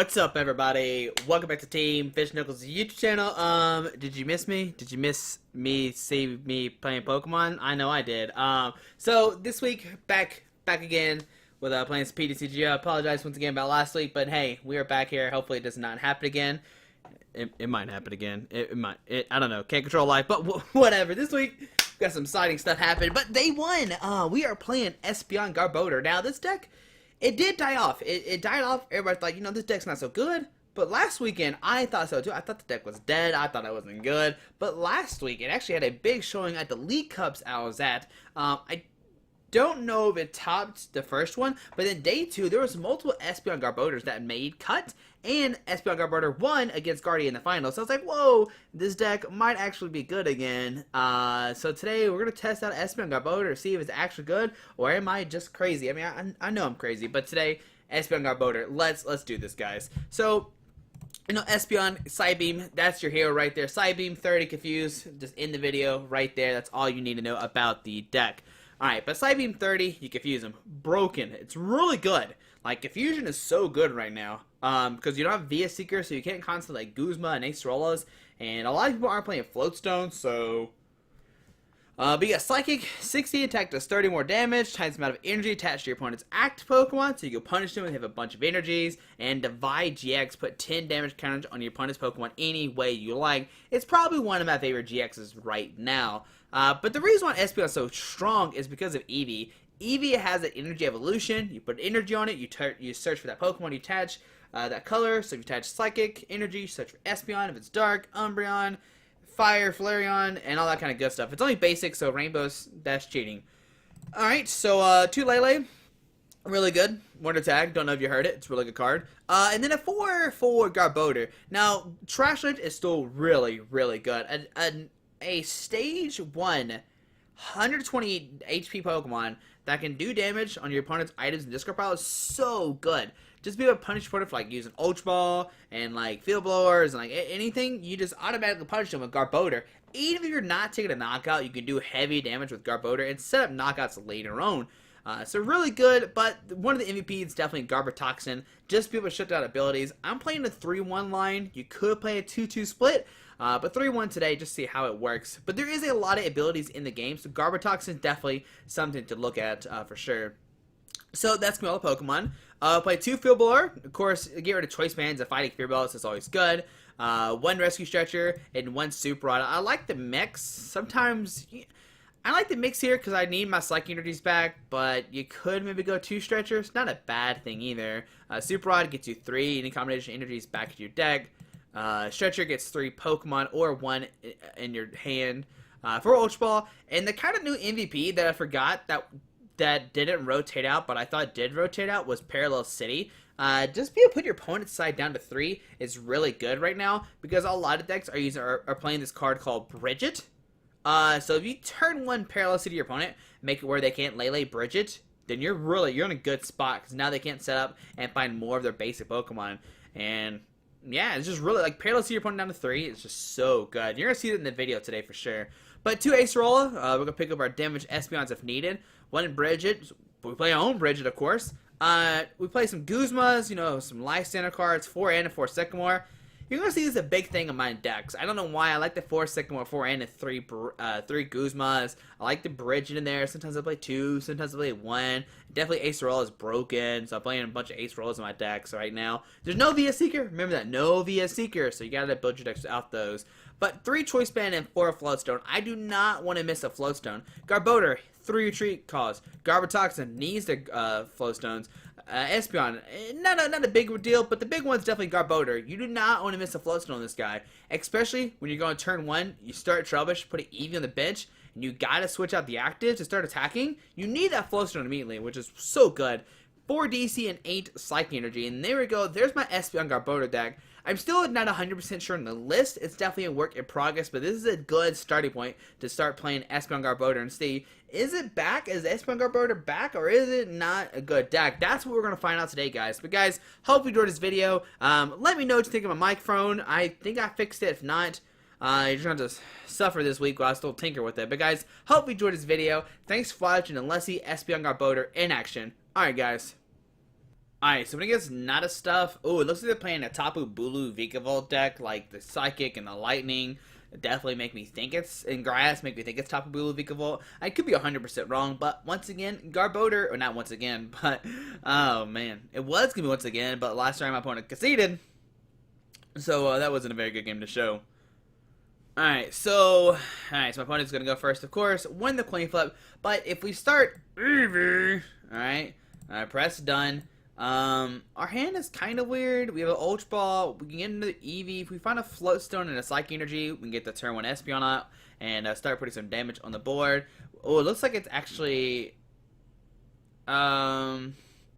What's up, everybody? Welcome back to Team FISHKNUCKLES YouTube channel. Did you miss me? Did you miss me, see me playing Pokemon? I know I did. So this week, back again with playing some PTCG. I apologize once again about last week, but hey, we are back here. Hopefully it does not happen again. It might happen again. It might. I don't know. Can't control life, but whatever. This week, we got some exciting stuff happening, but they won. We are playing Espeon Garbodor. Now, this deck, it did die off. It died off. Everybody's like, you know, this deck's not so good. But last weekend, I thought so too. I thought the deck was dead. I thought it wasn't good. But last week, it actually had a big showing at the League Cups I was at. I don't know if it topped the first one, but then day 2, there was multiple Espeon Garbodors that made cut, and Espeon Garbodor won against Guardian in the final. So I was like, whoa, this deck might actually be good again. So today we're going to test out Espeon Garbodor, see if it's actually good, or am I just crazy? I mean, I know I'm crazy, but today, Espeon Garbodor, let's do this, guys. So, you know, Espeon, Psybeam, that's your hero right there. Psybeam, 30 confused, just in the video right there. That's all you need to know about the deck. Alright, but Psybeam 30, you confuse them. Broken. It's really good. Like, Confusion is so good right now. Because you don't have VS Seeker, so you can't constantly like Guzma and Acerolas. And a lot of people aren't playing Float Stone, so... but you got Psychic, 60 attack does 30 more damage, times the amount of energy attached to your opponent's active Pokemon, so you can punish them and have a bunch of energies. And Divide GX, put 10 damage counters on your opponent's Pokemon any way you like. It's probably one of my favorite GXs right now. But the reason why Espeon is so strong is because of Eevee. Eevee has an energy evolution. You put energy on it, you search for that Pokemon, you attach that color. So if you attach Psychic energy, you search for Espeon. If it's Dark, Umbreon, Fire, Flareon, and all that kind of good stuff. It's only basic, so Rainbows, that's cheating. Alright, so Tapu Lele, really good. Wonder Tag, don't know if you heard it. It's a really good card. And then a 4 for Garbodor. Now, Trashland is still really, really good. A stage 1, 120 HP Pokemon that can do damage on your opponent's items and discard pile is so good. Just be able to punish your opponent for like using Ultra Ball and like Field Blowers and like anything, you just automatically punish them with Garbodor. Even if you're not taking a knockout, you can do heavy damage with Garbodor and set up knockouts later on. So really good, but one of the MVPs is definitely Garbotoxin. Just be able to shut down abilities. I'm playing a 3-1 line. You could play a 2-2 split. But 3-1 today, just see how it works. But there is a lot of abilities in the game, so Garbotoxin is definitely something to look at for sure. So that's going to be all the Pokemon. Play 2 Field Blower. Of course, get rid of Choice Bands and Fighting Fear Balls is always good. 1 Rescue Stretcher and 1 Super Rod. I like the mix. Sometimes... I like the mix here because I need my Psychic energies back, but you could maybe go 2 Stretchers. Not a bad thing either. Super Rod gets you 3 any combination energies back to your deck. Stretcher gets 3 Pokemon or 1 in your hand for Ultra Ball. And the kind of new MVP that I forgot that didn't rotate out, but I thought did rotate out was Parallel City. Just be able to put your opponent's side down to 3 is really good right now because a lot of decks are playing this card called Brigette. So if you turn 1 Parallel City to your opponent, make it where they can't Lele Brigette, then you're in a good spot because now they can't set up and find more of their basic Pokemon. And yeah, it's just really like Parallel City your opponent down to 3. It's just so good. You're gonna see it in the video today for sure. But 2 Acerola, we're gonna pick up our damaged Espeons if needed. 1 Brigette, we play our own Brigette of course. We play some Guzmas, you know, some Life Standard cards, 4 and 4 Sycamore. You're going to see this is a big thing in my decks. I don't know why. I like the 4 Sycamore, 4 and 3 Guzmas. I like the Brigette in there. Sometimes I play 2, sometimes I play 1. Definitely Acerola is broken, so I'm playing a bunch of Acerolas in my decks right now. There's no VS Seeker. Remember that. No VS Seeker, so you got to build your decks out those. But 3 Choice Band and 4 Float Stone. I do not want to miss a Float Stone. Garbodor, 3 Retreat Calls. Garbotoxin needs the Float Stones. Espeon, not a big deal, but the big one's definitely Garbodor. You do not want to miss a Float Stone on this guy, especially when you're going to turn 1, you start Trubbish, put an Eevee on the bench, and you gotta switch out the active to start attacking. You need that Float Stone immediately, which is so good. 4 DC and 8 Psychic Energy, and there we go. There's my Espeon Garbodor deck. I'm still not 100% sure on the list. It's definitely a work in progress, but this is a good starting point to start playing Espeon Garbodor and see, is it back? Is Espeon Garbodor back, or is it not a good deck? That's what we're going to find out today, guys. But guys, hope you enjoyed this video. Let me know what you think of my microphone. I think I fixed it. If not, you're just going to suffer this week while I still tinker with it. But guys, hope you enjoyed this video. Thanks for watching, and let's see Espeon Garbodor in action. Alright, guys. Alright, so when it gets not a stuff, oh, it looks like they're playing a Tapu Lele Vikavolt deck, like the Psychic and the Lightning. Definitely make me think it's in grass, make me think it's Tapu Lele Vikavolt. I could be 100% wrong, but once again, Garbodor, or not once again, but, oh man, it was going to be once again, but last time my opponent conceded, so that wasn't a very good game to show. Alright, so my opponent's going to go first, of course, win the coin flip, but if we start Eevee, alright, press done. Our hand is kind of weird. We have an Ultra Ball. We can get into the Eevee. If we find a Float Stone and a Psychic Energy, we can get the turn 1 Espeon out and start putting some damage on the board. Oh, it looks like it's actually... I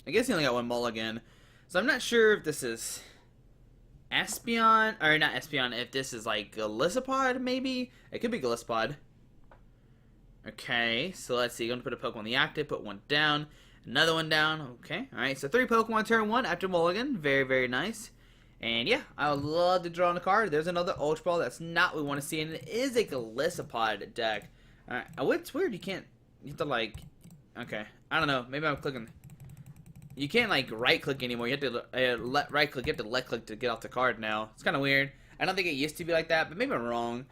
guess he only got one mulligan. So I'm not sure if this is Espeon, or not Espeon, if this is like Golisopod, maybe? It could be Golisopod. Okay, so let's see. I'm going to put a Pokemon on the active, put one down. Another one down. Okay. Alright, so 3 Pokemon turn 1 after mulligan. Very, very nice. And yeah, I would love to draw on a card. There's another Ultra Ball. That's not what we want to see. And it is a Golisopod deck. Alright. Oh, it's weird. You have to like... Okay. I don't know. Maybe I'm clicking... You can't like right click anymore. You have to right click. You have to left click to get off the card now. It's kind of weird. I don't think it used to be like that, but maybe I'm wrong.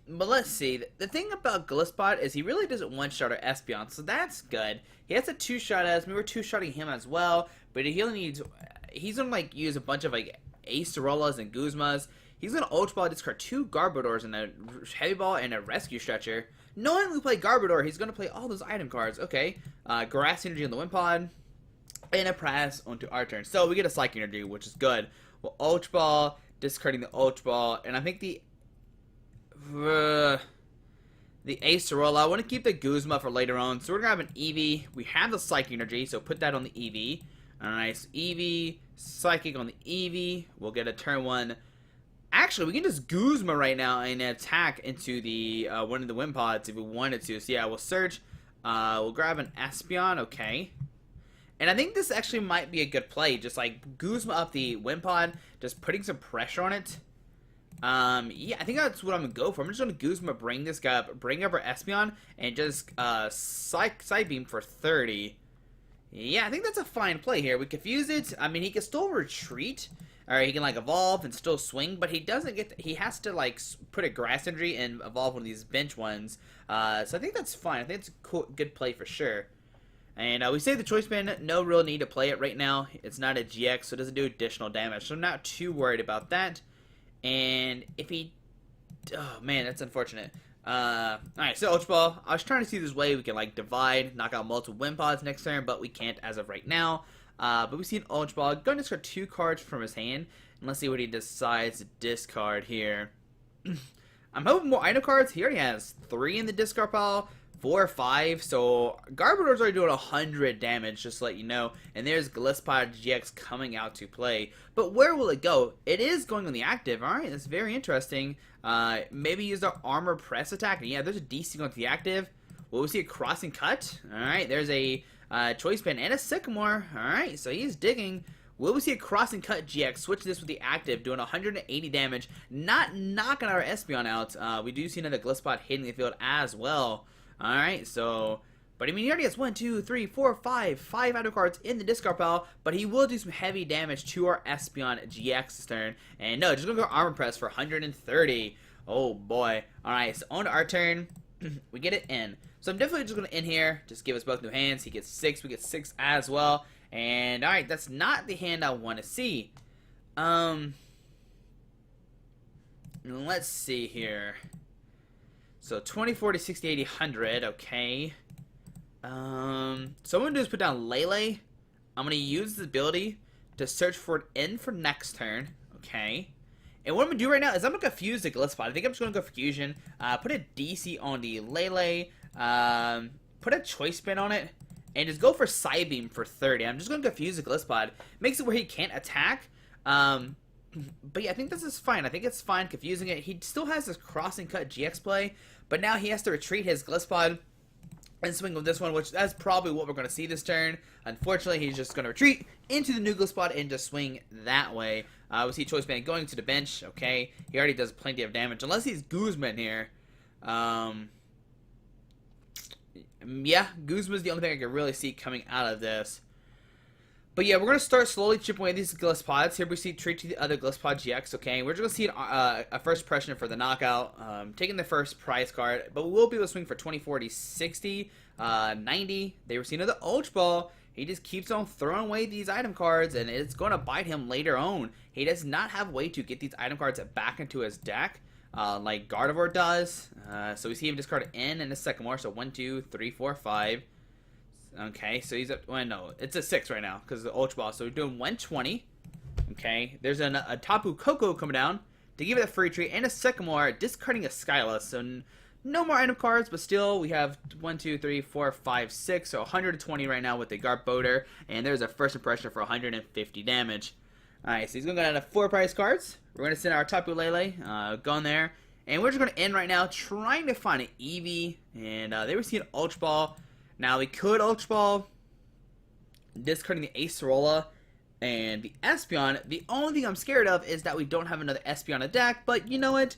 But let's see. The thing about Golisopod is he really doesn't one-shot our Espeon, so that's good. He has a 2-shot us. We were 2-shotting him as well, but he only needs... He's gonna like use a bunch of like Acerolas and Guzmas. He's gonna Ultra Ball, discard 2 Garbodors and a Heavy Ball and a Rescue Stretcher. Knowing we play Garbodor, he's gonna play all those item cards. Okay, Grass Energy on the Wimpod and a Press onto our turn. So we get a Psychic Energy, which is good. We'll Ultra Ball, discarding the Ultra Ball, and I think the Acerola. I want to keep the Guzma for later on, so we're gonna have an Eevee. We have the Psychic Energy, so put that on the Eevee. Alright, so Eevee, Psychic on the Eevee. We'll get a turn 1. Actually, we can just Guzma right now and attack into the one of the Wimpods if we wanted to. So yeah, we'll search. We'll grab an Espeon, okay. And I think this actually might be a good play. Just like Guzma up the Wimpod, just putting some pressure on it. Yeah, I think that's what I'm gonna go for. I'm just gonna Guzma bring this guy up, bring up our Espeon, and just side beam for 30. Yeah, I think that's a fine play here. We confuse it. I mean, he can still retreat, or he can like evolve and still swing, but he doesn't get. He has to like put a Grass Energy and evolve one of these bench ones. So I think that's fine. I think it's a cool, good play for sure. And we save the Choice Band. No real need to play it right now. It's not a GX, so it doesn't do additional damage. So I'm not too worried about that. And if he... Oh, man, that's unfortunate. Alright, so Ultra Ball. I was trying to see this way we can, like, divide, knock out multiple Wimpods next turn, but we can't as of right now. But we see an Ultra Ball. Going to discard 2 cards from his hand. And let's see what he decides to discard here. I'm hoping more item cards. He already has 3 in the discard pile. 4 or 5, so Garbodor's already doing 100 damage, just to let you know. And there's Golisopod GX coming out to play. But where will it go? It is going on the active. Alright, that's very interesting. Maybe use the Armor Press attack. And yeah, there's a DC going to the active. Will we see a Crossing Cut? Alright, there's a Choice Band and a Sycamore. Alright, so he's digging. Will we see a Crossing Cut GX? Switch this with the active, doing 180 damage. Not knocking our Espeon out. We do see another Golisopod hitting the field as well. Alright, so... But I mean, he already has 1, 2, 3, 4, 5 item cards in the discard pile, but he will do some heavy damage to our Espeon-GX this turn. And no, just gonna go Armor Press for 130. Oh boy. Alright, so on to our turn, we get it in. So I'm definitely just gonna end here, just give us both new hands. He gets 6, we get 6 as well. And alright, that's not the hand I want to see. Let's see here. So 20, 40, 60, 80, 100, okay. So what I'm going to do is put down Lele. I'm going to use this ability to search for an end for next turn, okay. And what I'm going to do right now is I'm going to confuse the Golisopod. I think I'm just going to go Fusion, put a DC on the Lele, put a Choice Band on it, and just go for Side Beam for 30. I'm just going to confuse the Golisopod. Makes it where he can't attack, but yeah, I think this is fine. I think it's fine confusing it. He still has this Crossing Cut GX play, but now he has to retreat his Golisopod and swing with this one, which that's probably what we're going to see this turn. Unfortunately, he's just going to retreat into the new Golisopod and just swing that way. We see Choice Band going to the bench. Okay, he already does plenty of damage, unless he's Guzma here. Yeah, Guzma's the only thing I can really see coming out of this. But yeah, we're going to start slowly chipping away these Glispods. Here we see treat to the other Gliscod GX, okay? We're just going to see a first impression for the knockout. Taking the first prize card, but we will be able to swing for 20, 40, 60, 90. They were seeing another Ultra Ball. He just keeps on throwing away these item cards, and it's going to bite him later on. He does not have a way to get these item cards back into his deck, like Gardevoir does. So we see him discard N and a Sycamore, so 1, 2, 3, 4, 5. Okay, so he's at, well, no, it's a 6 right now because of the Ultra Ball. So we're doing 120. Okay, there's a Tapu Koko coming down to give it a free treat and a Sycamore, discarding a Skyless. So no more item cards, but still we have 1, 2, 3, 4, 5, 6. So 120 right now with the Garbodor, and there's a first impression for 150 damage. Alright, so he's going to go down to 4 prize cards. We're going to send our Tapu Lele, going there. And we're just going to end right now trying to find an Eevee. And they were seeing Ultra Ball. Now we could Ultra Ball, discarding the Acerola and the Espeon. The only thing I'm scared of is that we don't have another Espeon on the deck, but you know what?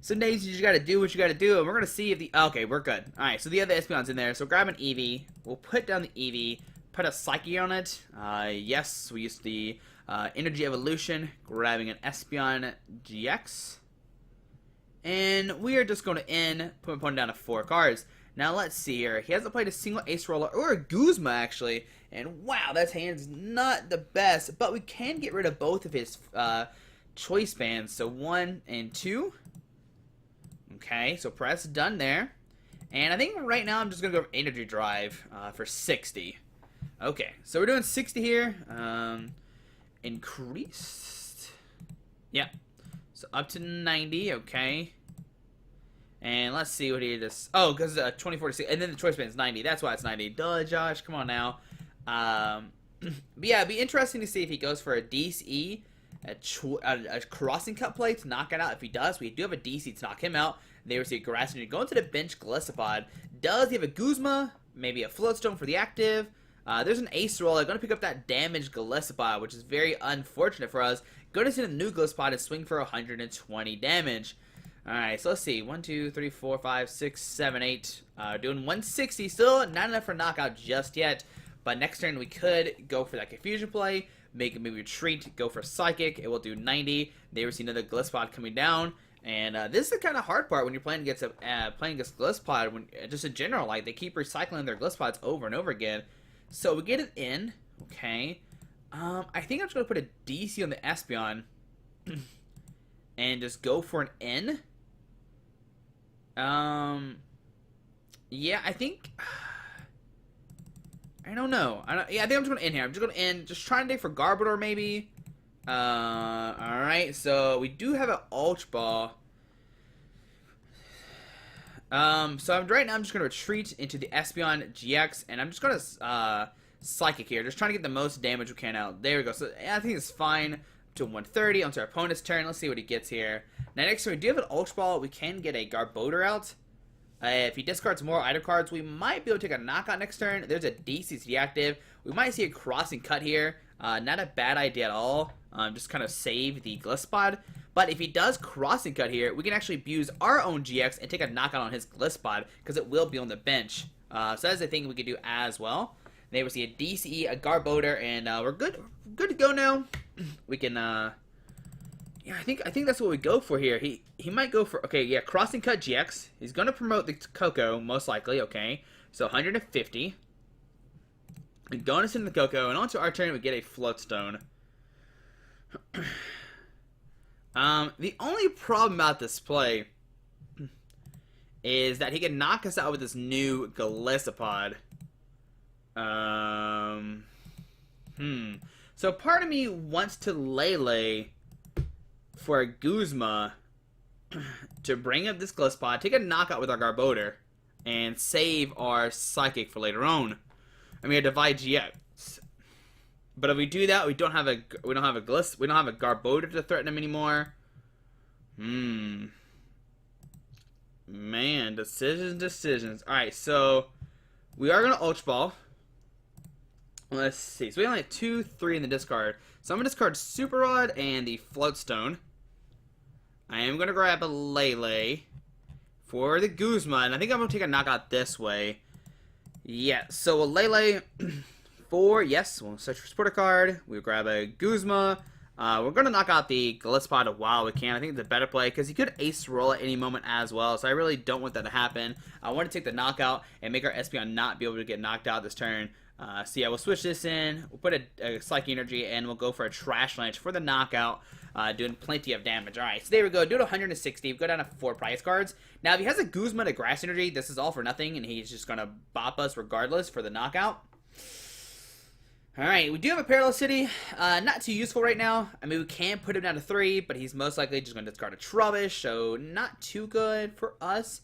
Some days you just gotta do what you gotta do, and we're gonna see if the, okay, we're good. Alright, so the other Espeon's in there, so grab an Eevee, we'll put down the Eevee, put a Psyche on it. Yes, we used the Energy Evolution, grabbing an Espeon-GX. And we are just going to end, put my opponent down to 4 cards. Now let's see here. He hasn't played a single Acerola or a Guzma actually. And wow, that hand's not the best. But we can get rid of both of his choice bands. So 1 and 2. Okay, so press done there. And I think right now I'm just going to go for Energy Drive for 60. Okay, so we're doing 60 here. Increased. Yeah. So up to 90, okay. And let's see what he does. Oh, because 20, 40, and then the choice band is 90. That's why it's 90. Duh, Josh, come on now. But yeah, it'd be interesting to see if he goes for a DCE, a crossing cut play to knock it out. If he does, we do have a DC to knock him out. They receive Grass Energy. Going to the bench, Golisopod. Does he have a Guzma? Maybe a Float Stone for the active. There's an Acerola. Going to pick up that damaged Golisopod, which is very unfortunate for us. Going to send a new Golisopod and swing for 120 damage. Alright, so let's see. 1, 2, 3, 4, 5, 6, 7, 8. Doing 160. Still not enough for knockout just yet. But next turn we could go for that Confusion play. Make a maybe retreat. Go for Psychic. It will do 90. They will see another Golisopod coming down. And this is the kind of hard part when you're playing against Golisopod. When just in general, like they keep recycling their Golisopods over and over again. So we get it in. Okay. I think I'm just going to put a DC on the Espeon. And just go for an N. Yeah, I think... I don't know. Yeah, I think I'm just going to end here. I'm just going to end. Just trying to dig for Garbodor, maybe. Alright, so we do have an Ultra Ball. So right now I'm just going to retreat into the Espeon-GX, and I'm just going to Psychic here. Just trying to get the most damage we can out. There we go. So yeah, I think it's fine. To 130 onto our opponent's turn. Let's see what he gets here. Now next turn we do have an Ultra Ball. We can get a Garbodor out. If he discards more item cards, we might be able to take a knockout next turn. There's a DCC active. We might see a crossing cut here. Not a bad idea at all. Just kind of save the Golisopod. But if he does crossing cut here, we can actually abuse our own GX and take a knockout on his Golisopod because it will be on the bench. So that's a thing we could do as well. They will see a DCE, a Garbodor, and we're good to go now. We can, yeah, I think that's what we go for here. He might go for, okay, yeah, crossing cut GX. He's going to promote the Coco, most likely, okay. So 150. And going to send the Coco, and onto our turn, we get a Float Stone. The only problem about this play is that he can knock us out with this new Golisopod. So part of me wants to Lele for a Guzma to bring up this Golisopod, take a knockout with our Garbodor, and save our Psychic for later on. I mean, a Divide GX. But if we do that, we don't have a Garbodor to threaten him anymore. Man, decisions. All right, so we are gonna Ultra Ball. Let's see. So we only have 2, 3 in the discard. So I'm going to discard Super Rod and the Float Stone. I am going to grab a Lele for the Guzma. And I think I'm going to take a knockout this way. Yeah, so a Lele for, yes, we'll search for supporter card. We'll grab a Guzma. We're going to knock out the Golisopod while we can. I think it's a better play because he could Acerola at any moment as well. So I really don't want that to happen. I want to take the knockout and make our Espeon not be able to get knocked out this turn. So yeah, we'll switch this in. We'll put a Psychic Energy and we'll go for a Trash Lynch for the knockout. Doing plenty of damage. Alright, so there we go. Do it 160. We go down to 4 prize cards. Now, if he has a Guzma and a Grass Energy, this is all for nothing, and he's just going to bop us regardless for the knockout. Alright, we do have a Parallel City. Not too useful right now. I mean, we can put him down to 3, but he's most likely just going to discard a Trubbish, so not too good for us.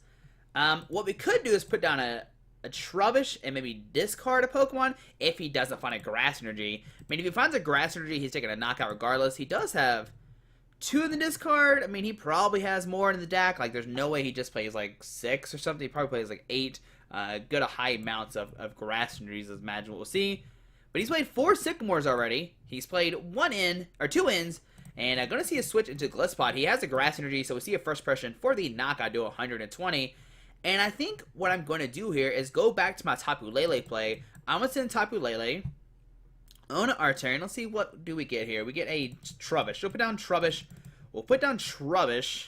What we could do is put down a Trubbish and maybe discard a Pokemon if he doesn't find a Grass Energy. I mean, if he finds a Grass Energy, he's taking a knockout regardless. He does have 2 in the discard. I mean, he probably has more in the deck. Like, there's no way he just plays like 6 or something. He probably plays like 8. Good high amounts of Grass Energies, is imagine what we'll see. But he's played 4 Sycamores already. He's played 2 ins. And I'm going to see a switch into Golisopod. He has a Grass Energy, so we see a first impression for the knockout to 120. And I think what I'm going to do here is go back to my Tapu Lele play. I'm going to send Tapu Lele on our turn. Let's see, what do we get here? We get a Trubbish. We'll put down Trubbish. We'll put down Trubbish.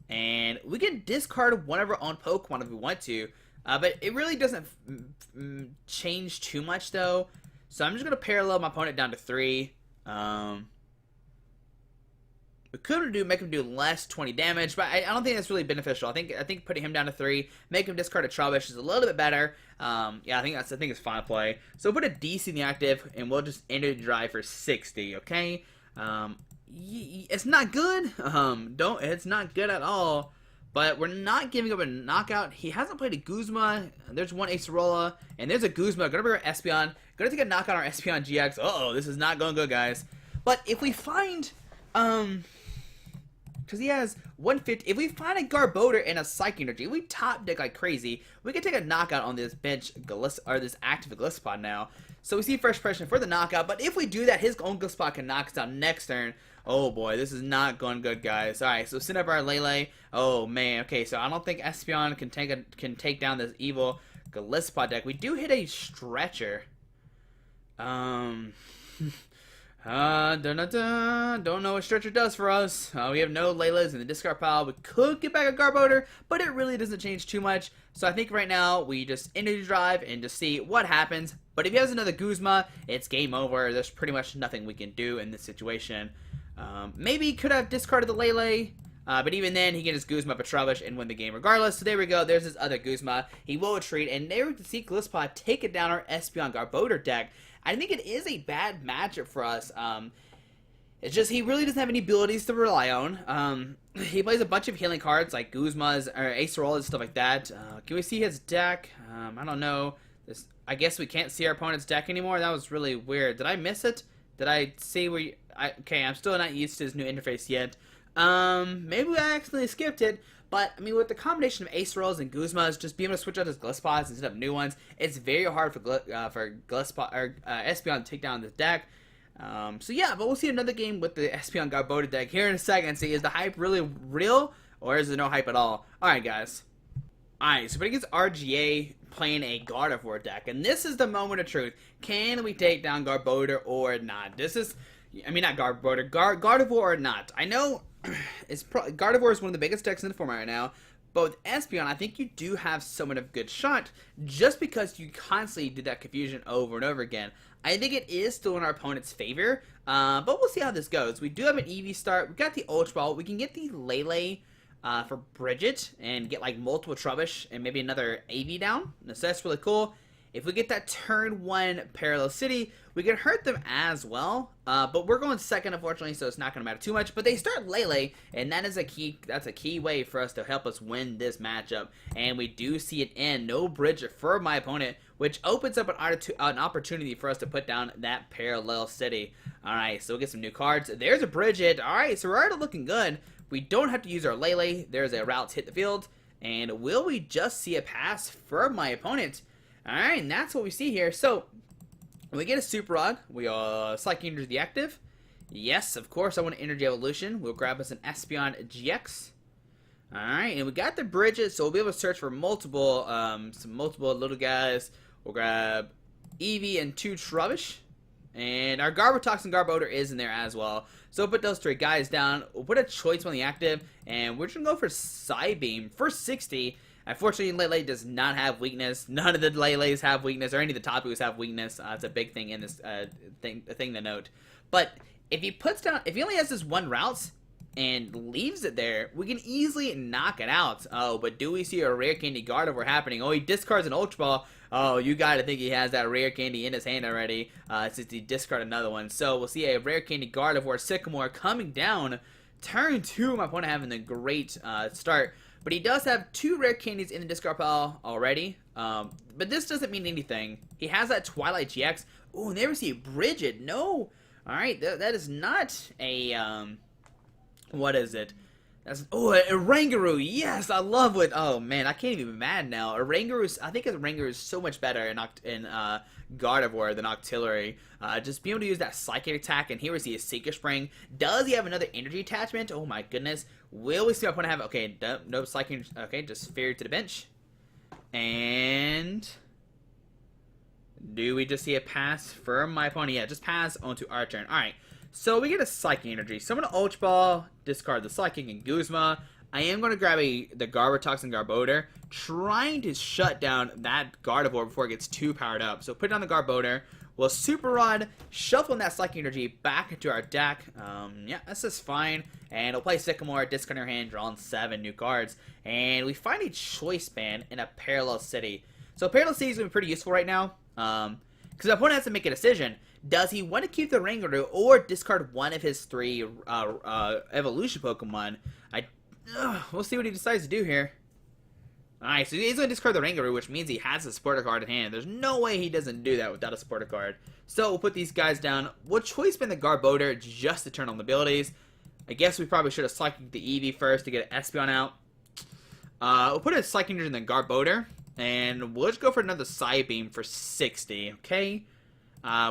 And we can discard one of our own Pokemon if we want to. But it really doesn't change too much, though. So I'm just going to parallel my opponent down to 3. We could make him do less 20 damage, but I don't think that's really beneficial. I think putting him down to 3, make him discard a Trubbish is a little bit better. Yeah, I think it's fine to play. So we'll put a DC in the active, and we'll just enter the drive for 60. Okay, it's not good. It's not good at all. But we're not giving up a knockout. He hasn't played a Guzma. There's one Acerola, and there's a Guzma. Gonna bring our Espeon. Gonna take a knockout on our Espeon-GX. Uh-oh, this is not going good, guys. But if we find because he has 150. If we find a Garbodor and a Psychic Energy, we top deck like crazy. We can take a knockout on this bench this active Golisopod now. So we see first impression for the knockout. But if we do that, his own Golisopod can knock us out next turn. Oh boy, this is not going good, guys. All right, so send up our Lele. Oh man, okay. So I don't think Espeon can take down this evil Golisopod deck. We do hit a Stretcher. Don't know what Stretcher does for us. We have no Leles in the discard pile. We could get back a Garbodor, but it really doesn't change too much. So I think right now we just energy drive and just see what happens. But if he has another Guzma, it's game over. There's pretty much nothing we can do in this situation. Maybe he could have discarded the Lele. But even then, he can just Guzma up a Trubbish and win the game regardless. So there we go. There's his other Guzma. He will retreat. And there we can see Golisopod take it down our Espeon Garbodor deck. I think it is a bad matchup for us. It's just he really doesn't have any abilities to rely on. He plays a bunch of healing cards like Guzma's or Acerola and stuff like that. Can we see his deck? I don't know. I guess we can't see our opponent's deck anymore. That was really weird. Did I miss it? Did I see where you... Okay, I'm still not used to his new interface yet. Maybe I accidentally skipped it. But, I mean, with the combination of Acerolas and Guzmas, just being able to switch out his Golisopods and set up new ones, it's very hard for Espeon to take down this deck. So yeah, but we'll see another game with the Espeon Garbodor deck here in a second. See, is the hype really real, or is there no hype at all? Alright, guys. Alright, so against RGA playing a Gardevoir deck, and this is the moment of truth. Can we take down Garbodor or not? This is... I mean, not Garbodor, Gardevoir or not. I know... Gardevoir is one of the biggest decks in the format right now, but with Espeon, I think you do have somewhat of a good shot, just because you constantly do that confusion over and over again. I think it is still in our opponent's favor, but we'll see how this goes. We do have an Eevee start, we got the Ultra Ball, we can get the Lele for Brigette, and get like multiple Trubbish, and maybe another Eevee down, so that's really cool. If we get that turn 1 Parallel City, we can hurt them as well. But we're going second, unfortunately, so it's not going to matter too much. But they start Lele, and that's a key way for us to help us win this matchup. And we do see it end. No bridge for my opponent, which opens up an opportunity for us to put down that Parallel City. Alright, so we'll get some new cards. There's a Brigette. Alright, so we're already looking good. We don't have to use our Lele. There's a route to hit the field. And will we just see a pass for my opponent? Alright, and that's what we see here. So, we get a Super Rod. We Psychic Energy the active. Yes, of course, I want an Energy Evolution. We'll grab us an Espeon-GX. Alright, and we got the Brigette, so we'll be able to search for multiple little guys. We'll grab Eevee and 2 Trubbish. And our Garbodor and Garbodor is in there as well. So we'll put those 3 guys down. We'll put a choice on the active. And we're just going to go for Psybeam for 60. Unfortunately, Lele does not have weakness. None of the Leles have weakness, or any of the Tapus have weakness. It's a big thing in this thing to note. But if he puts down, if he only has this 1 route and leaves it there, we can easily knock it out. Oh, but do we see a rare candy Gardevoir happening? Oh, he discards an Ultra Ball. Oh, you gotta think he has that rare candy in his hand already, since he discarded another one. So we'll see a rare candy Gardevoir Sycamore coming down. Turn 2, my opponent having a great start. But he does have 2 rare candies in the discard pile already. But this doesn't mean anything. He has that Twilight GX. Oh, and there we see Brigette. No. Alright, that is not a, what is it? That's, oh, a Rangaroo. Yes, I love it. Oh, man, I can't even be mad now. A Rangaroo, I think a Rangaroo is so much better in Gardevoir than Octillery. Just being able to use that Psychic attack, and here we see a Seeker Spring. Does he have another energy attachment? Oh, my goodness. Will we see my opponent have, okay, no Psychic, okay, just Fairy to the bench. And do we just see a pass for my opponent? Yeah, just pass onto our turn. Alright. So we get a Psychic Energy. So I'm going to Ultra Ball, discard the Psychic and Guzma. I am going to grab the Garbodor and Garbodor, trying to shut down that Gardevoir before it gets too powered up. So put down the Garbodor. We'll Super Rod, shuffling that Psychic Energy back into our deck. Yeah, this is fine. And we'll play Sycamore, discard our hand, drawing 7 new cards. And we find a Choice Band in a Parallel City. So Parallel City is going to be pretty useful right now. Because the opponent has to make a decision. Does he want to keep the Rangaroo or discard one of his 3 evolution Pokemon? We'll see what he decides to do here. Alright, so he's going to discard the Rangaroo, which means he has a supporter card in hand. There's no way he doesn't do that without a supporter card. So we'll put these guys down. We'll Choice Band the Garbodor just to turn on the abilities. I guess we probably should have Psychic the Eevee first to get an Espeon out. We'll put a Psychic in the Garbodor. And we'll just go for another Psybeam for 60, okay?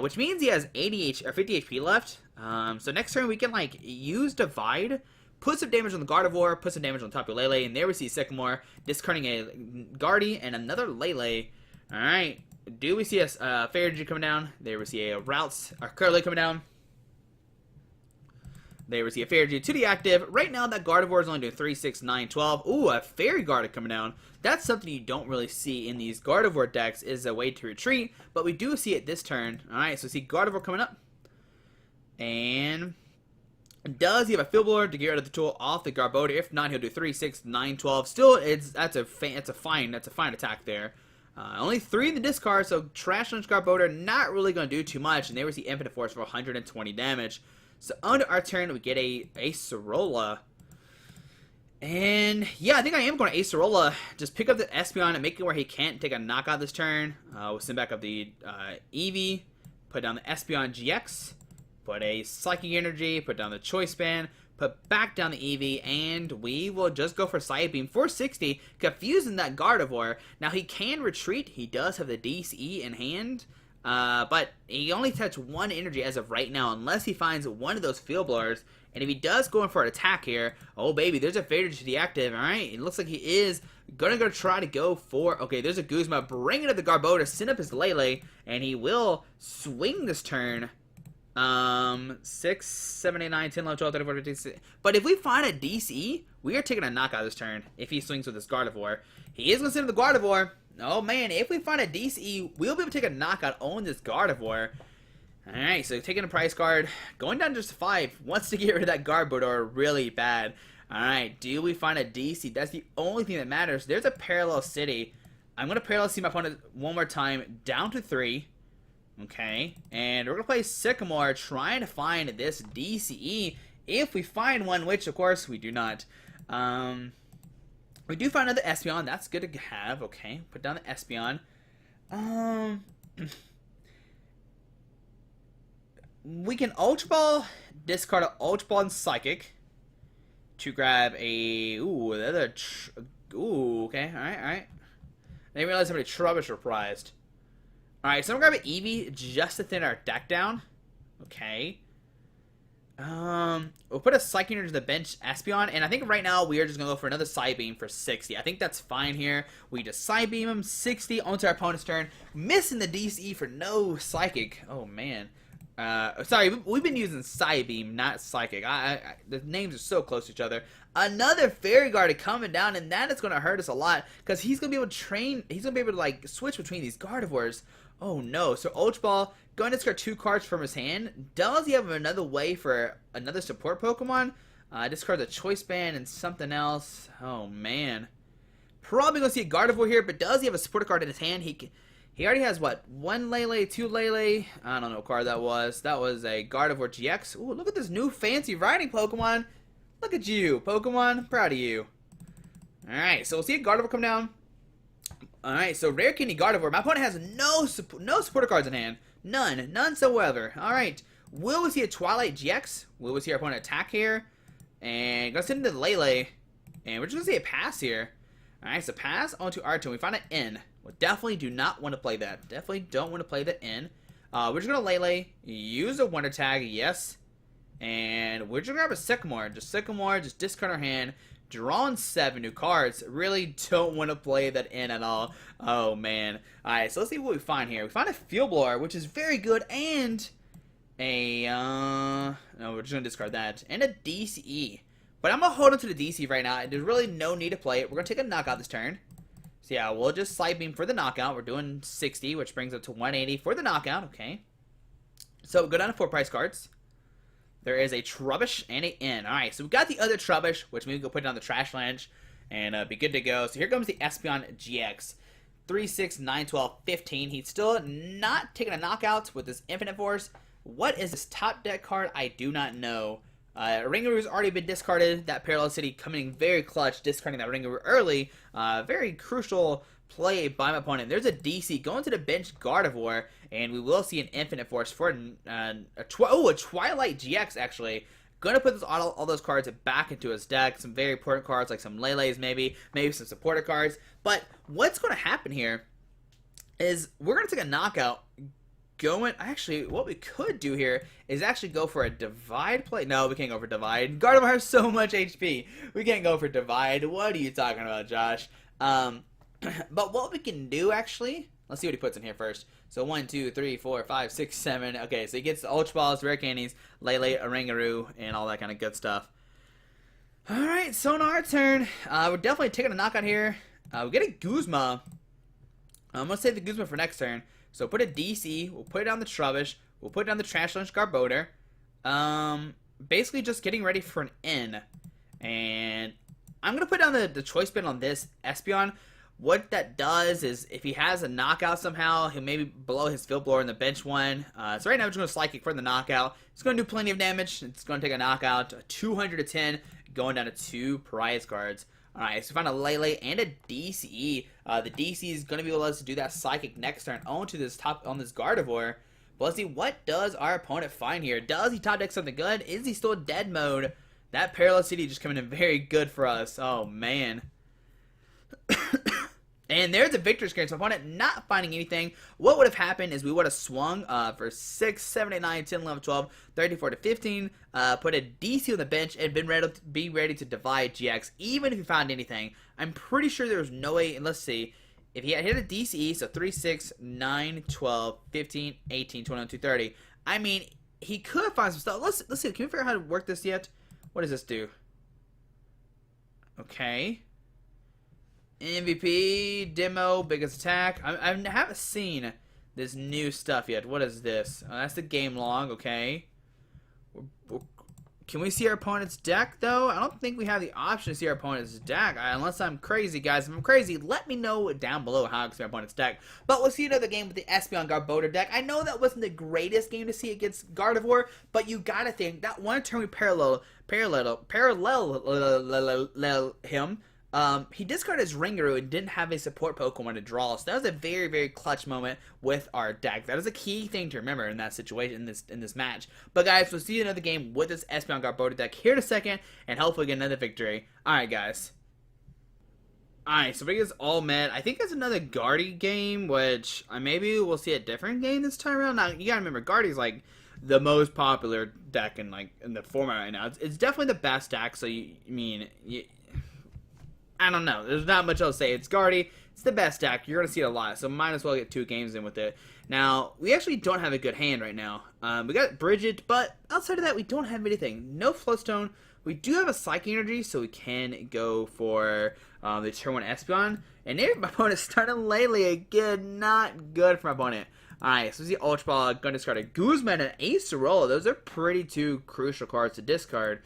Which means he has 50 HP left. So next turn we can, like, use Divide, put some damage on the Gardevoir, put some damage on Tapu Lele, and there we see Sycamore discarding a Guardy and another Lele. Alright, do we see a Fairy Energy coming down? There we see a Routes, or Curly coming down. There we see a Fairy Energy to the active. Right now that Gardevoir is only doing 3, 6, 9, 12. Ooh, a Fairy Guard coming down. That's something you don't really see in these Gardevoir decks, is a way to retreat, but we do see it this turn. Alright, so we see Gardevoir coming up. And does he have a Field Blower to get rid of the tool off the Garbodor? If not, he'll do 3, 6, 9, 12. Still, that's a fine attack there. Only 3 in the discard, so Trash Lunch Garbodor not really going to do too much. And there we see Infinite Force for 120 damage. So on our turn, we get a Acerola. And yeah, I think I am going to Acerola. Just pick up the Espeon and make it where he can't take a knockout this turn. We'll send back up the Eevee. Put down the Espeon-GX. Put a Psychic Energy. Put down the Choice Band. Put back down the Eevee. And we will just go for Psybeam for 60. Confusing that Gardevoir. Now he can retreat. He does have the DCE in hand. But he only touched 1 energy as of right now, unless he finds one of those Field Blowers. And if he does go in for an attack here, oh baby, there's a Fairy to the active. Alright, it looks like he is gonna go try to go for, okay, there's a Guzma, bring it to the Garbodor, send up his Lele, and he will swing this turn. 6, 7, 8, 9, 10, 11, 12, 13, 14, 15, 16. But if we find a DC, we are taking a knockout this turn if he swings with his Gardevoir. He is gonna send up the Gardevoir. Oh man, if we find a DCE, we'll be able to take a knockout on this Gardevoir. Alright, so taking a price card, going down just 5, wants to get rid of that Garbodor really bad. Alright, do we find a DC? That's the only thing that matters. There's a Parallel City. I'm going to Parallel City my opponent one more time, down to 3. Okay, and we're going to play Sycamore, trying to find this DCE. If we find one, which of course we do not. We do find another Espeon, that's good to have. Okay, put down the Espeon. We can Ultra Ball, discard an Ultra Ball and Psychic to grab a okay, alright. I didn't realize how many Trubbish were prized. Alright, so I'm gonna grab an Eevee just to thin our deck down. Okay. We'll put a Psychic Energy to the bench Espeon, and I think right now we are just gonna go for another Side Beam for 60. I think that's fine here. We just Side Beam him 60 onto our opponent's turn, missing the DCE for no Psychic. Oh man. Sorry, we've been using Side Beam, not Psychic. The names are so close to each other. Another Fairy Guard coming down, and that is going to hurt us a lot because he's going to be able to train. He's going to be able to like switch between these Gardevoirs. Oh no! So Ultra Ball going to discard 2 cards from his hand. Does he have another way for another support Pokemon? Discard the Choice Band and something else. Oh man! Probably going to see a Gardevoir here, but does he have a supporter card in his hand? He already has, what, 1 Lele, 2 Lele? I don't know what card that was. That was a Garbodor GX. Ooh, look at this new fancy riding Pokemon. Look at you, Pokemon. Proud of you. Alright, so we'll see a Gardevoir come down. Alright, so Rare Candy Gardevoir. My opponent has no supporter cards in hand. None whatsoever. Alright, will we see a Twilight GX? Will we see our opponent attack here? And gonna send into the Lele. And we're just gonna see a pass here. Alright, so pass onto our turn. We find an N. Well, definitely do not want to play that. Definitely don't want to play the N. We're just going to Lele, use a Wonder Tag, yes. And we're just going to grab a Sycamore. Just discard our hand. Drawing 7 new cards. Really don't want to play that N at all. Oh, man. Alright, so let's see what we find here. We find a Field Blower, which is very good, and a, no, we're just going to discard that. And a DCE. But I'm going to hold on to the DC right now. There's really no need to play it. We're going to take a knockout this turn. So yeah, we'll just Side Beam for the knockout. We're doing 60, which brings it to 180 for the knockout. Okay. So go down to 4 price cards. There is a Trubbish and an N. Alright, so we got the other Trubbish, which means we can go put it on the trash ledge and be good to go. So here comes the Espeon-GX. 3, 6, 9, 12, 15. He's still not taking a knockout with this Infinite Force. What is this top deck card? I do not know. Ringaroo's already been discarded. That Parallel City coming in very clutch, discarding that Ringaroo early. Very crucial play by my opponent. There's a DC going to the bench Gardevoir, and we will see an Infinite Force for a Twilight GX actually. Gonna put all those cards back into his deck. Some very important cards like some Lele's maybe some supporter cards. But what's going to happen here is we're going to take a knockout. Actually, what we could do here is actually go for a Divide play. No, we can't go for Divide. Gardevoir has so much HP. We can't go for Divide. What are you talking about, Josh? But what we can do, actually, let's see what he puts in here first. So 1, 2, 3, 4, 5, 6, 7. Okay, so he gets the Ultra Balls, Rare Candies, Lele, a Ringaroo, and all that kind of good stuff. Alright, so on our turn, we're definitely taking a knockout here. We get a Guzma. I'm going to save the Guzma for next turn. So put a DC, we'll put it on the Trubbish, we'll put it on the Trash Lunch Garbodor. Basically just getting ready for an N. And I'm going to put down the Choice Band on this Espeon. What that does is if he has a knockout somehow, he'll maybe blow his Field Blower in the bench one. So right now we're just going to Psychic for the knockout. It's going to do plenty of damage. It's going to take a knockout, 200 to 10, going down to 2 prize cards. Alright, so we found a Lele and a DCE. The DCE is going to be able to let us do that Psychic next turn onto this Gardevoir. But let's see, what does our opponent find here? Does he top deck something good? Is he still dead mode? That Parallel City just coming in very good for us. Oh, man. And there's a victory screen. So opponent not finding anything. What would have happened is we would have swung for 6, 7, 8, 9, 10, 11, 12, 13, 14, 15. Put a DC on the bench and be ready to Divide GX. Even if he found anything. I'm pretty sure there was no way. And let's see. If he had hit a DCE, so 3, 6, 9, 12, 15, 18, 21, 2, 30. I mean, he could find some stuff. Let's see. Can we figure out how to work this yet? What does this do? Okay. MVP, demo, biggest attack. I haven't seen this new stuff yet. What is this? Oh, that's the game log, okay. Can we see our opponent's deck, though? I don't think we have the option to see our opponent's deck. Unless I'm crazy, guys. If I'm crazy, let me know down below how I can see our opponent's deck. But we'll see another game with the Espeon Garbodor deck. I know that wasn't the greatest game to see against Gardevoir, but you gotta think that one turn we parallel him. He discarded his Ringaroo and didn't have a support Pokemon to draw, so that was a very, very clutch moment with our deck. That is a key thing to remember in that situation, in this match. But guys, we'll see another game with this Espeon Garbodor deck here in a second, and hopefully get another victory. Alright, guys. Alright, so we get all met. I think it's another Guardy game, which maybe we'll see a different game this time around. Now, you gotta remember, Guardy's like the most popular deck in the format right now. It's definitely the best deck. So I don't know. There's not much else to say. It's Guardy. It's the best deck. You're going to see it a lot. So might as well get 2 games in with it. Now, we actually don't have a good hand right now. We got Brigette, but outside of that, we don't have anything. No Float Stone. We do have a Psychic Energy, so we can go for the turn 1 Espeon. And there, my opponent's starting Lele again. Not good for my opponent. Alright, so we see Ultra Ball, going to discard a Guzma and an Acerola. Those are pretty 2 crucial cards to discard.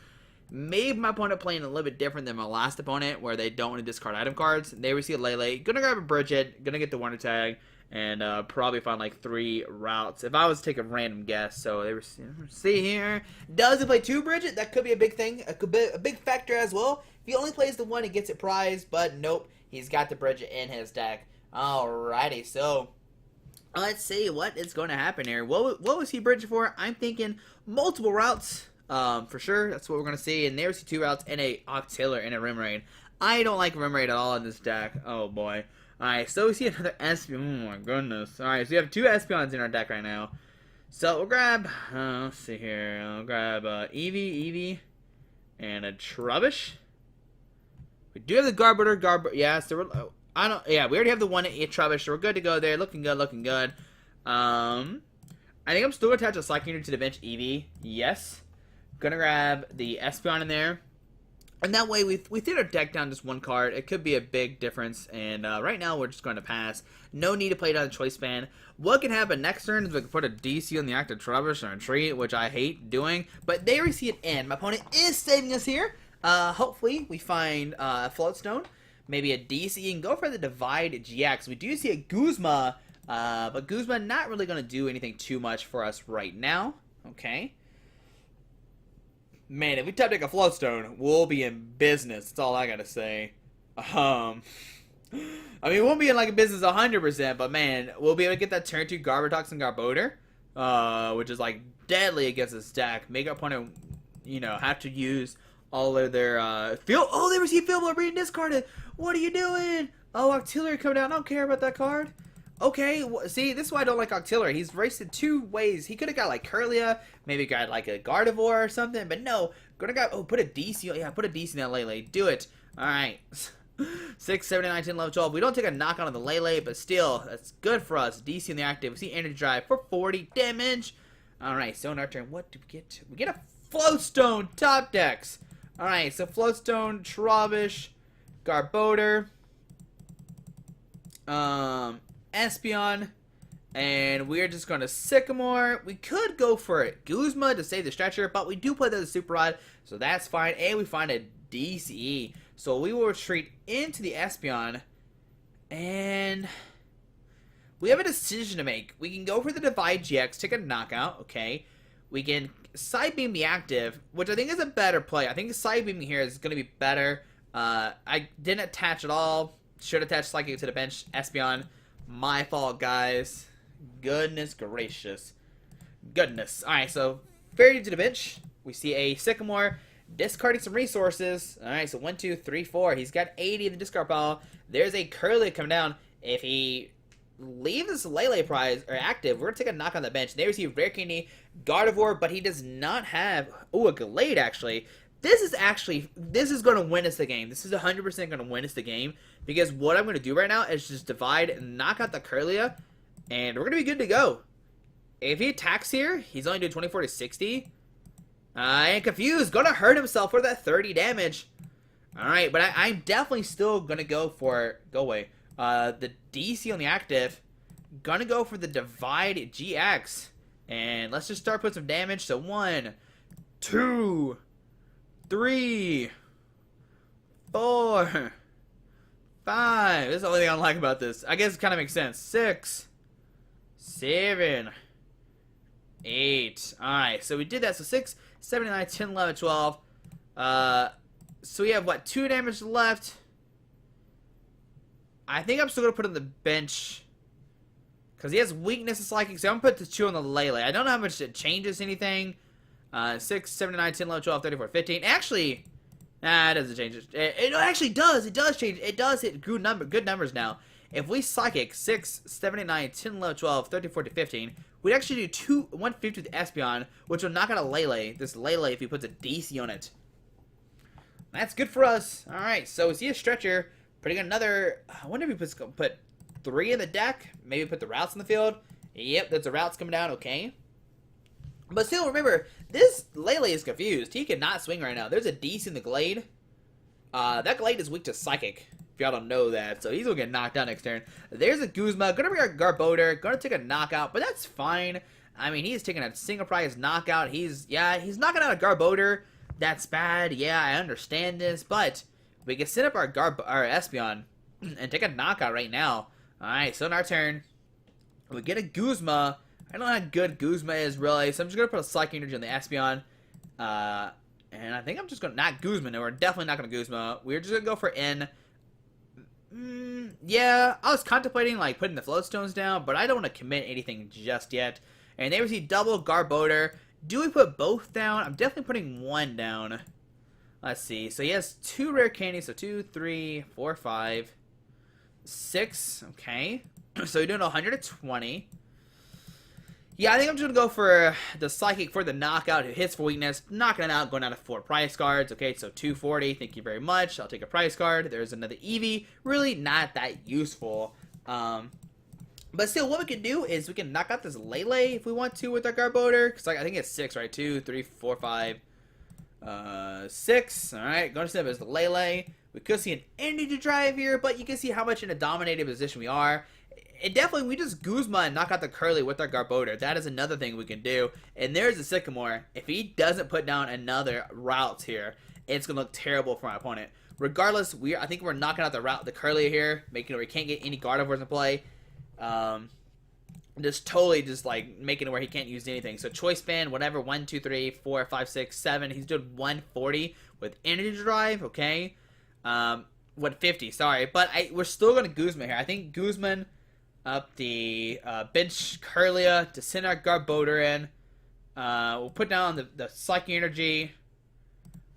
Maybe my opponent playing a little bit different than my last opponent, where they don't want to discard item cards. They receive a Lele. Gonna grab a Brigette. Gonna get the Wonder Tag. And probably find like 3 routes. If I was to take a random guess. So they were see here. Does he play 2 Brigette? That could be a big thing. It could be a big factor as well. If he only plays the 1, he gets it prized. But nope, he's got the Brigette in his deck. Alrighty, so let's see what is going to happen here. What was he Brigette for? I'm thinking multiple routes. For sure, that's what we're going to see. And there's 2 routes and a Octiller and a Remoraid. I don't like Remoraid at all in this deck. Oh boy. Alright, so we see another Espeon. Oh my goodness. Alright, so we have 2 Espeons in our deck right now. So we'll grab, let's see here. I'll grab Eevee, and a Trubbish. We do have the Garbodor, yeah, so we're, we already have the 1 Trubbish, so we're good to go there. Looking good, looking good. I think I'm still going to attach a Psychic Energy to the bench Eevee. Yes. Gonna grab the Espeon in there. And that way, we thin our deck down just 1 card. It could be a big difference. And right now, we're just going to pass. No need to play it on the choice span. What can happen next turn is we can put a DC on the active Trubbish or a Tree, which I hate doing. But there we see it end. My opponent is saving us here. Hopefully, we find Float Stone. Maybe a DC and go for the Divide GX. We do see a Guzma. But Guzma not really going to do anything too much for us right now. Okay. Man, if we top deck a Float Stone, we'll be in business. That's all I gotta say. I mean, we won't be in like a business 100%, but man, we'll be able to get that turn 2 Garbodor and Garbodor, which is like deadly against this deck. Make our opponent, have to use all of their field. Oh, they receive Field Blower being discarded. What are you doing? Oh, Octiller coming down. I don't care about that card. Okay, see, this is why I don't like Octiller. He's wasted 2 ways. He could have got, like, Curlia, maybe got, like, a Gardevoir or something, but no. Gonna got, put a DC, yeah, put a DC in that Lele. Do it. Alright. 6, 7, 9, 10, 11, 12. We don't take a knockout on the Lele, but still, that's good for us. DC in the active. We see Energy Drive for 40 damage. Alright, so in our turn, what do we get? We get a Float Stone top decks. Alright, so Float Stone, Trubbish, Garbodor, Espeon, and we're just going to Sycamore. We could go for it, Guzma to save the stretcher, but we do play the Super Rod, so that's fine. And we find a DCE, so we will retreat into the Espeon, and we have a decision to make. We can go for the Divide GX, take a knockout, okay. We can Side Beam the active, which I think is a better play. I think Side Beaming here is going to be better. I didn't attach at all. Should attach Psychic to the bench, Espeon. My fault, guys. Goodness gracious. Goodness. Alright, so Fairy to the bench. We see a Sycamore discarding some resources. Alright, so 1, 2, 3, 4. He's got 80 in the discard pile. There's a Curly coming down. If he leaves this Lele prize or active, we're going to take a knock on the bench. There we see Rare Candy, Gardevoir, but he does not have... Oh, a Glade, actually. This is going to win us the game. This is 100% going to win us the game. Because what I'm going to do right now is just divide and knock out the Curlia. And we're going to be good to go. If he attacks here, he's only doing 24 to 60. And confused. Going to hurt himself for that 30 damage. Alright, but I'm definitely still going to go for... Go away. The DC on the active. Going to go for the Divide GX. And let's just start putting some damage. So 1, 2... 3, 4, 5. This is the only thing I don't like about this. I guess it kind of makes sense. 6, 7, 8. Alright, so we did that. So 6, 7, 9, 10, 11, 12. So we have, what, 2 damage left. I think I'm still going to put on the bench. Because he has weakness to Psychic. So I'm going to put the 2 on the Lele. I don't know how much it changes anything. 6, 7, 9, 10, 11, 12, 13, 14, 15. Actually, nah, it doesn't change it. It actually does. It does change. It does hit good numbers now. if we Psychic 6, 7, 8, 9, 10, 11, 12, 13, 14, 15, we'd actually do 150 with Espeon, which will knock out a Lele. This Lele, if he puts a DC on it. That's good for us. Alright, so we see a stretcher. Putting another, I wonder if he put 3 in the deck. Maybe put the routes in the field. Yep, there's the routes coming down. Okay. But still, remember, this Lele is confused. He cannot swing right now. There's a DC in the Glade. That Glade is weak to Psychic, if y'all don't know that. So he's going to get knocked out next turn. There's a Guzma. Going to be our Garbodor. Going to take a knockout, but that's fine. I mean, he's taking a single prize knockout. He's knocking out a Garbodor. That's bad. Yeah, I understand this, but we can set up our Espeon and take a knockout right now. Alright, so in our turn, we get a Guzma. I don't know how good Guzma is, really, so I'm just going to put a Psychic Energy on the Espeon. And I think I'm just going to, not Guzma, no, we're definitely not going to Guzma. We're just going to go for N. Yeah, I was contemplating, like, putting the Float Stones down, but I don't want to commit anything just yet. And there we see double Garbodor. Do we put both down? I'm definitely putting one down. Let's see. So he has 2 rare candies. So 2, 3, 4, 5, 6. Okay. So we're doing 120. Yeah, I think I'm just going to go for the Psychic for the knockout. Who hits for weakness. Knocking it out. Going down to 4 prize cards. Okay, so 240. Thank you very much. I'll take a prize card. There's another Eevee. Really not that useful. But still, what we can do is we can knock out this Lele if we want to with our Garbodor. Because I think it's 6, right? 2, 3, 4, 5, 6. Alright, going to set up as the Lele. We could see an energy drive here, but you can see how much in a dominated position we are. It definitely, we just Guzma and knock out the Curly with our Garbodor. That is another thing we can do. And there's the Sycamore. If he doesn't put down another route here, it's going to look terrible for my opponent. Regardless, I think we're knocking out the Curly here, making it where he can't get any Gardevoirs in play. Just totally just like making it where he can't use anything. So choice band, whatever, 1, 2, 3, 4, 5, 6, 7. He's doing 140 with energy drive. Okay, 150. Sorry, but we're still gonna Guzma here. I think Guzman up the bench Curlia to send our Garbodor in. We'll put down the Psychic Energy.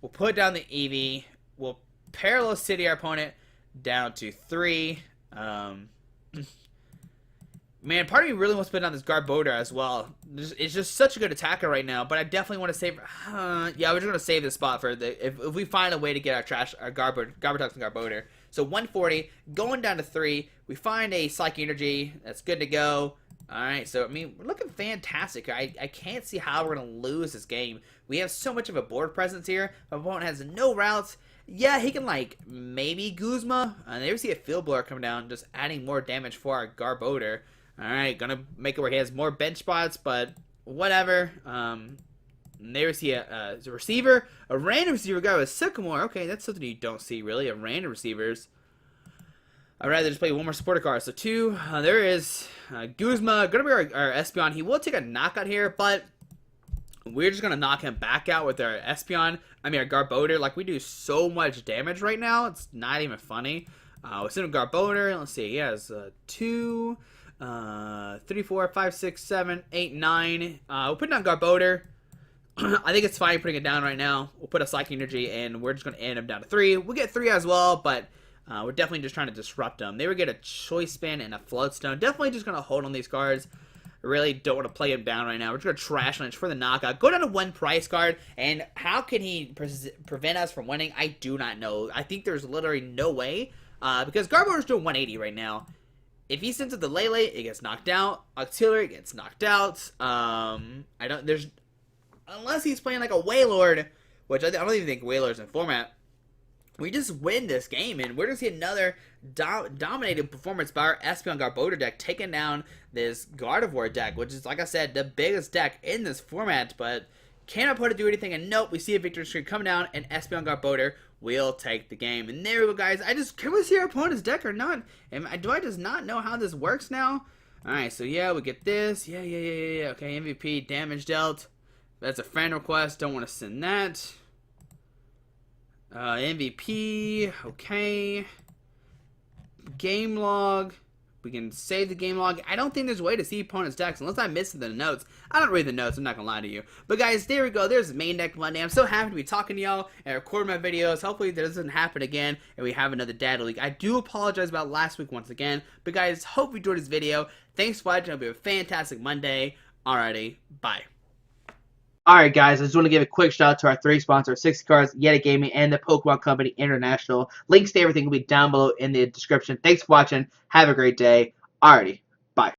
We'll put down the Eevee. We'll Parallel City our opponent down to 3. Man, part of me really wants to put down this Garbodor as well. It's just such a good attacker right now, but I definitely want to save. Yeah, we're just gonna save this spot for if we find a way to get our Garbodor and Garbodor. So 140, going down to 3. We find a Psychic Energy. That's good to go. All right, so I mean, we're looking fantastic. I can't see how we're gonna lose this game. We have so much of a board presence here. My opponent has no routes. Yeah, he can like maybe Guzma. And there we see a Field Blower coming down, just adding more damage for our Garbodor. Alright, gonna make it where he has more bench spots, but whatever. There we see a receiver. A random receiver guy with Sycamore. Okay, that's something you don't see, really. A random receivers. I'd rather just play one more supporter card. So 2. There is Guzma. Gonna be our Espeon. He will take a knockout here, but we're just gonna knock him back out with our Espeon. I mean, our Garbodor. Like, we do so much damage right now. It's not even funny. We're sending Garbodor. Let's see. He has 2... 3, 4, 5, 6, 7, 8, 9. We'll put down Garbodor. I think it's fine putting it down right now. We'll put a Psychic Energy, and we're just going to end him down to 3. We'll get 3 as well, but we're definitely just trying to disrupt him. They would get a Choice Band and a Float Stone. Definitely just going to hold on these cards. I really don't want to play him down right now. We're just going to Trash Lunch for the knockout. Go down to 1 price card, and how can he prevent us from winning? I do not know. I think there's literally no way, because Garbodor's doing 180 right now. If he sends it the Lele, it gets knocked out. Auxiliary gets knocked out. Unless he's playing like a Wailord, which I don't even think Wailord's in format. We just win this game, and we're going to see another dominated performance by our Espeon Garbodor deck, taking down this Gardevoir deck, which is, like I said, the biggest deck in this format, but cannot put it do anything, and nope, we see a victory screen coming down, and Espeon Garbodor will take the game. And there we go, guys. Can we see our opponent's deck or not? Do I just not know how this works now? Alright, so yeah, we get this. Yeah. Okay, MVP, damage dealt. That's a friend request. Don't want to send that. MVP, okay. Game log. We can save the game log. I don't think there's a way to see opponent's decks unless I'm missing the notes. I don't read the notes, I'm not gonna lie to you. But guys, there we go. There's the main deck Monday. I'm so happy to be talking to y'all and recording my videos. Hopefully that doesn't happen again and we have another data leak. I do apologize about last week once again. But guys, hope you enjoyed this video. Thanks for watching. It'll be a fantastic Monday. Alrighty, bye. Alright guys, I just want to give a quick shout out to our 3 sponsors, 60 Cards, Yeti Gaming, and the Pokemon Company International. Links to everything will be down below in the description. Thanks for watching. Have a great day. Alrighty.